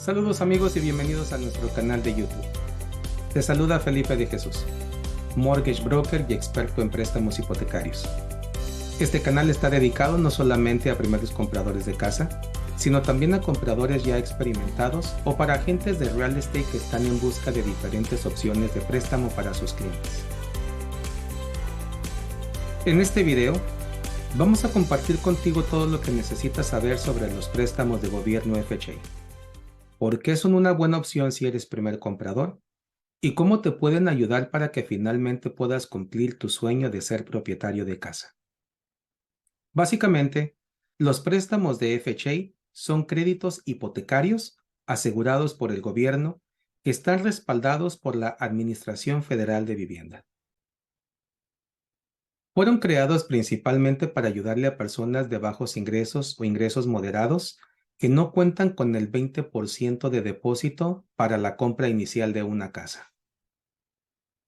Saludos amigos y bienvenidos a nuestro canal de YouTube. Te saluda Felipe de Jesús, mortgage broker y experto en préstamos hipotecarios. Este canal está dedicado no solamente a primeros compradores de casa, sino también a compradores ya experimentados o para agentes de real estate que están en busca de diferentes opciones de préstamo para sus clientes. En este video, vamos a compartir contigo todo lo que necesitas saber sobre los préstamos de gobierno FHA. ¿Por qué son una buena opción si eres primer comprador? ¿Y cómo te pueden ayudar para que finalmente puedas cumplir tu sueño de ser propietario de casa? Básicamente, los préstamos de FHA son créditos hipotecarios asegurados por el gobierno que están respaldados por la Administración Federal de Vivienda. Fueron creados principalmente para ayudarle a personas de bajos ingresos o ingresos moderados que no cuentan con el 20% de depósito para la compra inicial de una casa.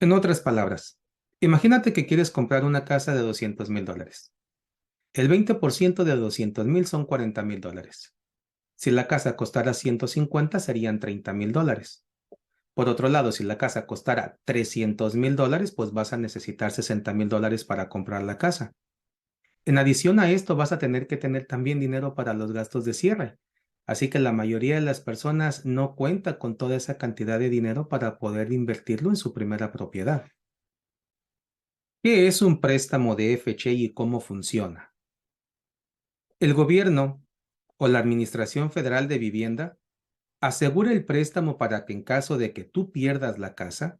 En otras palabras, imagínate que quieres comprar una casa de $200,000. El 20% de $200,000 son $40,000. Si la casa costara 150, serían $30,000. Por otro lado, si la casa costara $300,000, pues vas a necesitar $60,000 para comprar la casa. En adición a esto, vas a tener que tener también dinero para los gastos de cierre. Así que la mayoría de las personas no cuenta con toda esa cantidad de dinero para poder invertirlo en su primera propiedad. ¿Qué es un préstamo de FHA y cómo funciona? El gobierno o la Administración Federal de Vivienda asegura el préstamo para que en caso de que tú pierdas la casa,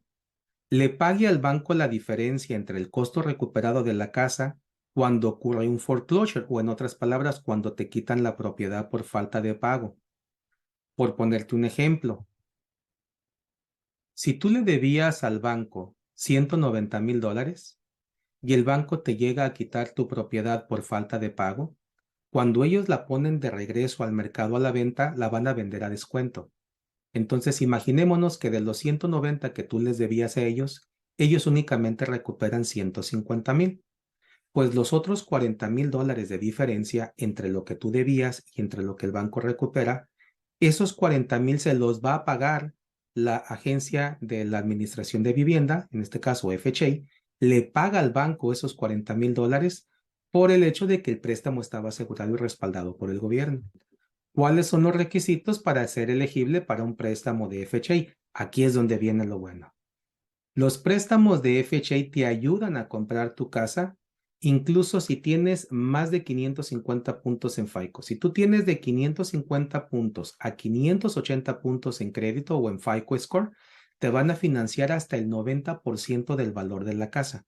le pague al banco la diferencia entre el costo recuperado de la casa cuando ocurre un foreclosure, o en otras palabras, cuando te quitan la propiedad por falta de pago. Por ponerte un ejemplo, si tú le debías al banco $190,000 y el banco te llega a quitar tu propiedad por falta de pago, cuando ellos la ponen de regreso al mercado a la venta, la van a vender a descuento. Entonces, imaginémonos que de los 190 que tú les debías a ellos únicamente recuperan 150,000. Pues los otros $40,000 de diferencia entre lo que tú debías y entre lo que el banco recupera, esos 40,000 se los va a pagar la agencia de la Administración de Vivienda, en este caso FHA, le paga al banco esos $40,000 por el hecho de que el préstamo estaba asegurado y respaldado por el gobierno. ¿Cuáles son los requisitos para ser elegible para un préstamo de FHA? Aquí es donde viene lo bueno. Los préstamos de FHA te ayudan a comprar tu casa, incluso si tienes más de 550 puntos en FICO. Si tú tienes de 550 puntos a 580 puntos en crédito o en FICO Score, te van a financiar hasta el 90% del valor de la casa.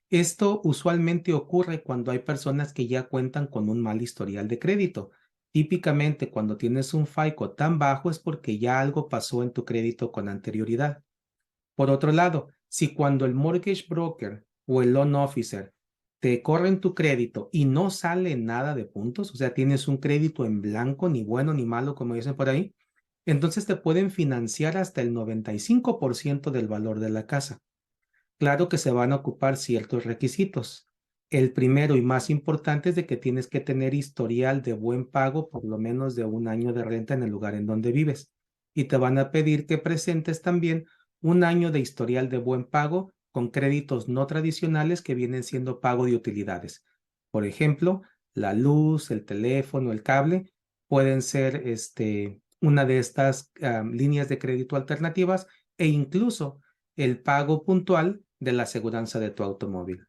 Esto usualmente ocurre cuando hay personas que ya cuentan con un mal historial de crédito. Típicamente, cuando tienes un FICO tan bajo es porque ya algo pasó en tu crédito con anterioridad. Por otro lado, si cuando el mortgage broker o el loan officer te corren tu crédito y no sale nada de puntos, o sea, tienes un crédito en blanco, ni bueno ni malo, como dicen por ahí, entonces te pueden financiar hasta el 95% del valor de la casa. Claro que se van a ocupar ciertos requisitos. El primero y más importante es de que tienes que tener historial de buen pago, por lo menos de 1 año de renta en el lugar en donde vives. Y te van a pedir que presentes también 1 año de historial de buen pago con créditos no tradicionales que vienen siendo pago de utilidades. Por ejemplo, la luz, el teléfono, el cable, pueden ser una de estas líneas de crédito alternativas e incluso el pago puntual de la aseguranza de tu automóvil.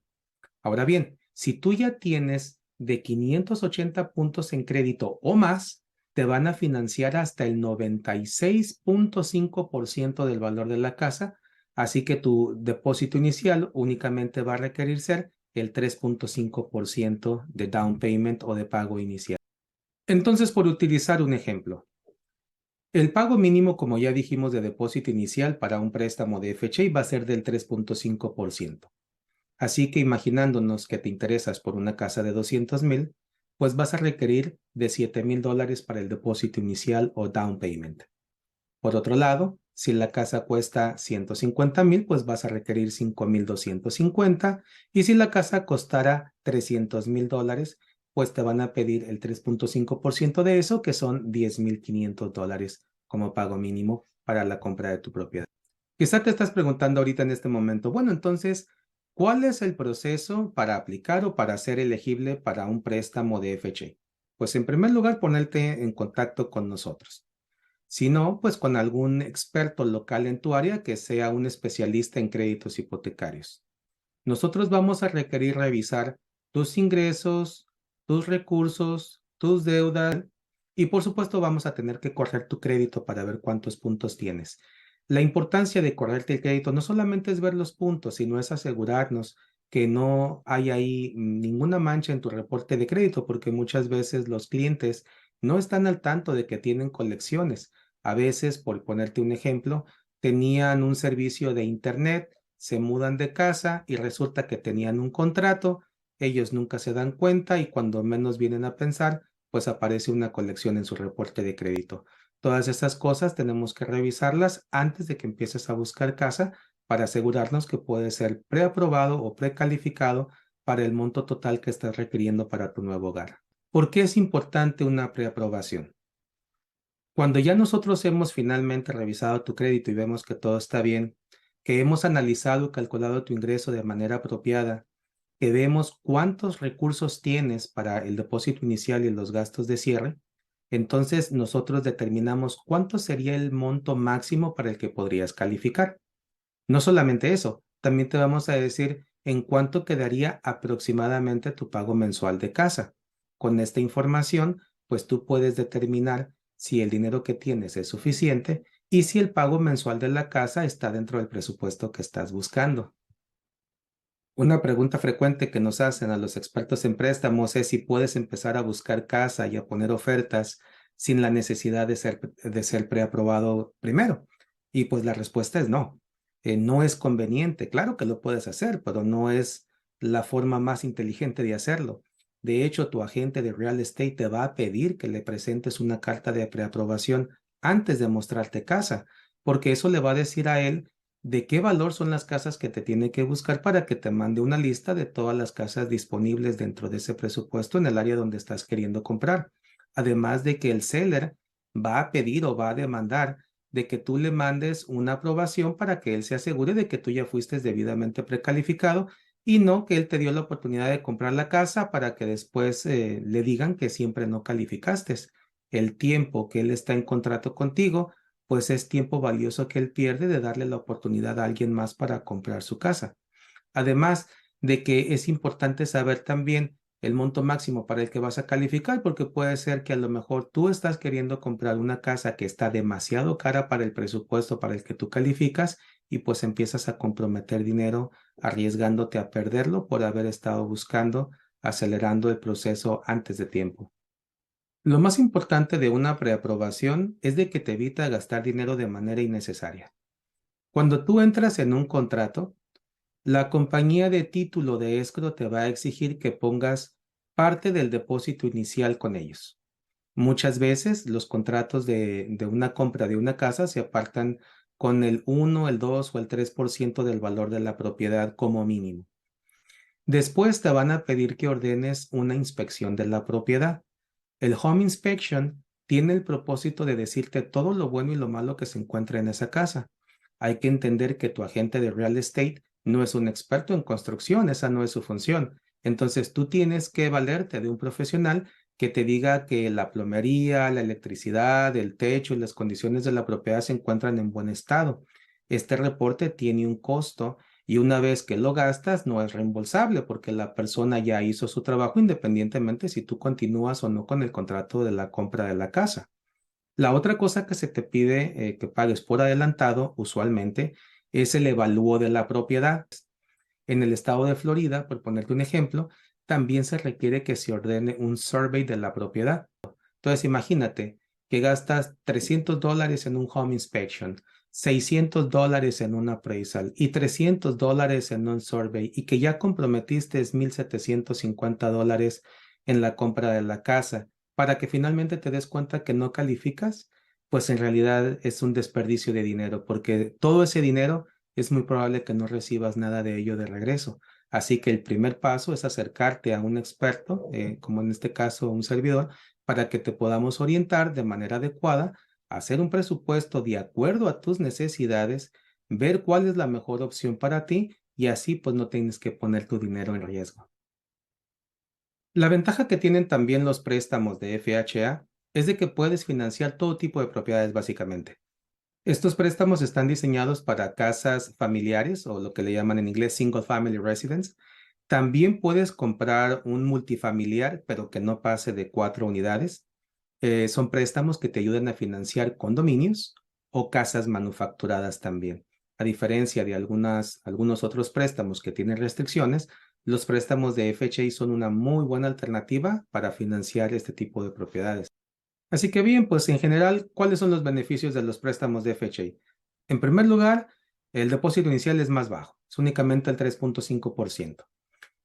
Ahora bien, si tú ya tienes de 580 puntos en crédito o más, te van a financiar hasta el 96.5% del valor de la casa, así que tu depósito inicial únicamente va a requerir ser el 3.5% de down payment o de pago inicial. Entonces, por utilizar un ejemplo, el pago mínimo, como ya dijimos, de depósito inicial para un préstamo de FHA va a ser del 3.5%. Así que imaginándonos que te interesas por una casa de 200,000, pues vas a requerir de $7,000 para el depósito inicial o down payment. Por otro lado, si la casa cuesta 150,000, pues vas a requerir 5,250. Y si la casa costara $300,000, pues te van a pedir el 3.5% de eso, que son $10,500 como pago mínimo para la compra de tu propiedad. Quizá te estás preguntando ahorita en este momento, bueno, entonces, ¿cuál es el proceso para aplicar o para ser elegible para un préstamo de FHA? Pues en primer lugar, ponerte en contacto con nosotros. Si no, pues con algún experto local en tu área que sea un especialista en créditos hipotecarios. Nosotros vamos a requerir revisar tus ingresos, tus recursos, tus deudas y por supuesto vamos a tener que correr tu crédito para ver cuántos puntos tienes. La importancia de correrte el crédito no solamente es ver los puntos, sino es asegurarnos que no hay ahí ninguna mancha en tu reporte de crédito, porque muchas veces los clientes no están al tanto de que tienen colecciones. A veces, por ponerte un ejemplo, tenían un servicio de internet, se mudan de casa y resulta que tenían un contrato, ellos nunca se dan cuenta y cuando menos vienen a pensar, pues aparece una colección en su reporte de crédito. Todas esas cosas tenemos que revisarlas antes de que empieces a buscar casa para asegurarnos que puede ser preaprobado o precalificado para el monto total que estás requiriendo para tu nuevo hogar. ¿Por qué es importante una preaprobación? Cuando ya nosotros hemos finalmente revisado tu crédito y vemos que todo está bien, que hemos analizado y calculado tu ingreso de manera apropiada, que vemos cuántos recursos tienes para el depósito inicial y los gastos de cierre, entonces nosotros determinamos cuánto sería el monto máximo para el que podrías calificar. No solamente eso, también te vamos a decir en cuánto quedaría aproximadamente tu pago mensual de casa. Con esta información, pues tú puedes determinar si el dinero que tienes es suficiente y si el pago mensual de la casa está dentro del presupuesto que estás buscando. Una pregunta frecuente que nos hacen a los expertos en préstamos es si puedes empezar a buscar casa y a poner ofertas sin la necesidad de ser preaprobado primero. Y pues la respuesta es no. No es conveniente. Claro que lo puedes hacer, pero no es la forma más inteligente de hacerlo. De hecho, tu agente de real estate te va a pedir que le presentes una carta de preaprobación antes de mostrarte casa, porque eso le va a decir a él de qué valor son las casas que te tiene que buscar para que te mande una lista de todas las casas disponibles dentro de ese presupuesto en el área donde estás queriendo comprar. Además de que el seller va a pedir o va a demandar de que tú le mandes una aprobación para que él se asegure de que tú ya fuiste debidamente precalificado y no que él te dio la oportunidad de comprar la casa para que después le digan que siempre no calificaste. El tiempo que él está en contrato contigo pues es tiempo valioso que él pierde de darle la oportunidad a alguien más para comprar su casa. Además de que es importante saber también el monto máximo para el que vas a calificar, porque puede ser que a lo mejor tú estás queriendo comprar una casa que está demasiado cara para el presupuesto para el que tú calificas y pues empiezas a comprometer dinero arriesgándote a perderlo por haber estado buscando, acelerando el proceso antes de tiempo. Lo más importante de una preaprobación es de que te evita gastar dinero de manera innecesaria. Cuando tú entras en un contrato, la compañía de título de escro te va a exigir que pongas parte del depósito inicial con ellos. Muchas veces los contratos de una compra de una casa se apartan con el 1, el 2 o el 3% del valor de la propiedad como mínimo. Después te van a pedir que ordenes una inspección de la propiedad. El Home Inspection tiene el propósito de decirte todo lo bueno y lo malo que se encuentra en esa casa. Hay que entender que tu agente de real estate no es un experto en construcción, esa no es su función. Entonces tú tienes que valerte de un profesional que te diga que la plomería, la electricidad, el techo y las condiciones de la propiedad se encuentran en buen estado. Este reporte tiene un costo y una vez que lo gastas no es reembolsable porque la persona ya hizo su trabajo independientemente si tú continúas o no con el contrato de la compra de la casa. La otra cosa que se te pide que pagues por adelantado usualmente es el evalúo de la propiedad. En el estado de Florida, por ponerte un ejemplo, también se requiere que se ordene un survey de la propiedad. Entonces, imagínate que gastas $300 en un home inspection, $600 en un appraisal y $300 en un survey y que ya comprometiste $1,750 en la compra de la casa para que finalmente te des cuenta que no calificas, pues en realidad es un desperdicio de dinero porque todo ese dinero es muy probable que no recibas nada de ello de regreso. Así que el primer paso es acercarte a un experto, como en este caso un servidor, para que te podamos orientar de manera adecuada hacer un presupuesto de acuerdo a tus necesidades, ver cuál es la mejor opción para ti y así pues no tienes que poner tu dinero en riesgo. La ventaja que tienen también los préstamos de FHA es de que puedes financiar todo tipo de propiedades básicamente. Estos préstamos están diseñados para casas familiares o lo que le llaman en inglés single family residence. También puedes comprar un multifamiliar, pero que no pase de 4 unidades. Son préstamos que te ayudan a financiar condominios o casas manufacturadas también. A diferencia de algunos otros préstamos que tienen restricciones, los préstamos de FHA son una muy buena alternativa para financiar este tipo de propiedades. Así que bien, pues en general, ¿cuáles son los beneficios de los préstamos de FHA? En primer lugar, el depósito inicial es más bajo, es únicamente el 3.5%.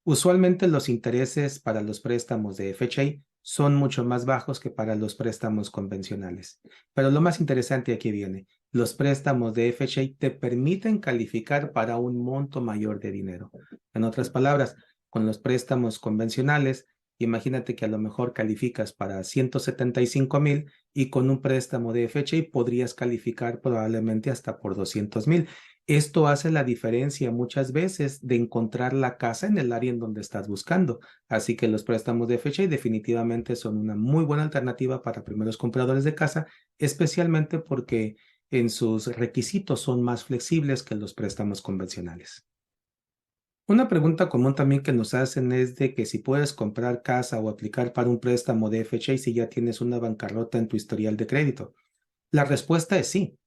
Usualmente los intereses para los préstamos de FHA son mucho más bajos que para los préstamos convencionales. Pero lo más interesante aquí viene, los préstamos de FHA te permiten calificar para un monto mayor de dinero. En otras palabras, con los préstamos convencionales, imagínate que a lo mejor calificas para 175,000 y con un préstamo de FHA podrías calificar probablemente hasta por 200,000. Esto hace la diferencia muchas veces de encontrar la casa en el área en donde estás buscando. Así que los préstamos de FHA definitivamente son una muy buena alternativa para primeros compradores de casa, especialmente porque en sus requisitos son más flexibles que los préstamos convencionales. Una pregunta común también que nos hacen es de que si puedes comprar casa o aplicar para un préstamo de FHA si ya tienes una bancarrota en tu historial de crédito. La respuesta es sí.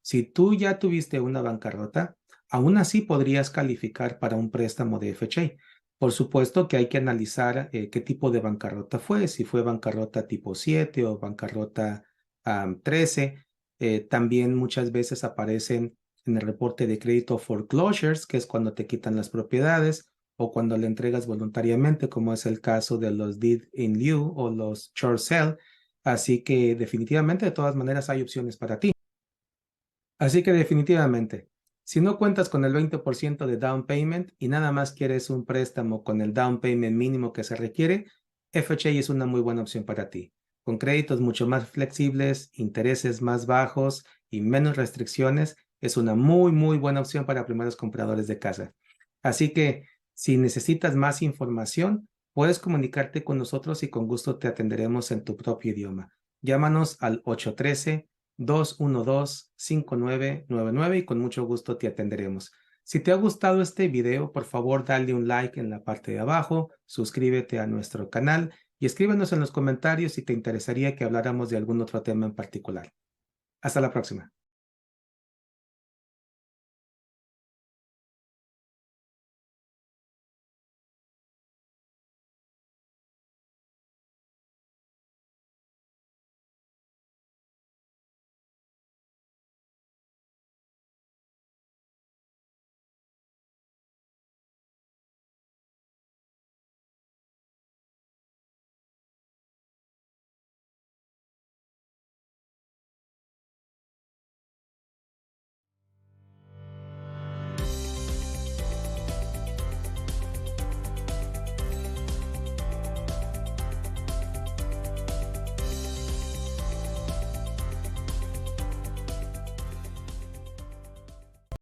Si tú ya tuviste una bancarrota, aún así podrías calificar para un préstamo de FHA. Por supuesto que hay que analizar qué tipo de bancarrota fue, si fue bancarrota tipo 7 o bancarrota 13. También muchas veces aparecen en el reporte de crédito foreclosures, que es cuando te quitan las propiedades o cuando le entregas voluntariamente, como es el caso de los deed in lieu o los short sale. Así que definitivamente, de todas maneras, hay opciones para ti. Así que definitivamente, si no cuentas con el 20% de down payment y nada más quieres un préstamo con el down payment mínimo que se requiere, FHA es una muy buena opción para ti. Con créditos mucho más flexibles, intereses más bajos y menos restricciones, es una muy buena opción para primeros compradores de casa. Así que si necesitas más información, puedes comunicarte con nosotros y con gusto te atenderemos en tu propio idioma. Llámanos al 813-212-5999 y con mucho gusto te atenderemos. Si te ha gustado este video, por favor dale un like en la parte de abajo, suscríbete a nuestro canal y escríbenos en los comentarios si te interesaría que habláramos de algún otro tema en particular. Hasta la próxima.